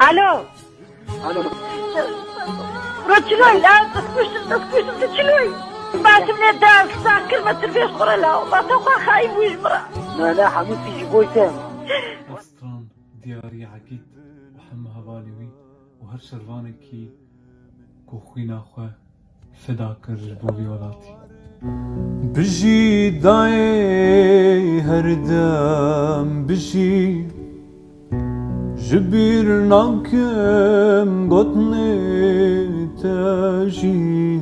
Алло. Алло. Рочилой, لا تسكوش تشلوي. باسم نداك ساكر ما تربيش قرلا والله توقع خايب ويجبر. لا حمود في جبوي تام. أستران دياري عقيد وحم هوالوي وهر شروانكي كوخوينا خو فداكر بوبي ولاتي بجي داي هردم بجي جبير ناكم قطني تاجي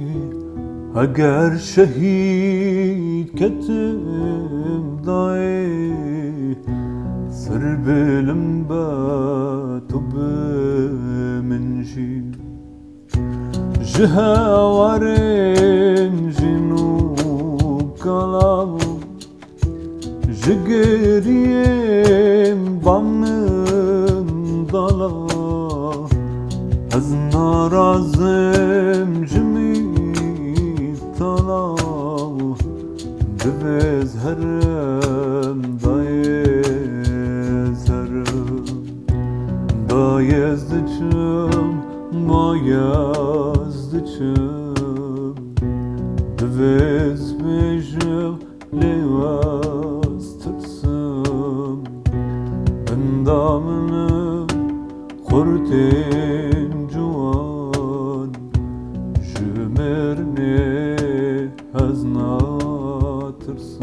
اگر شهید كتم داي سر بلم باتب من جي جهوارين جنوب كلام جگریم بامن دالا از نارازم جمی تالا دوز هرم دایز هرم دایز دچم مایز دچم دوز بیجم لیواز ترسم اندامنم خورتین جوان جمرنه از ناترسم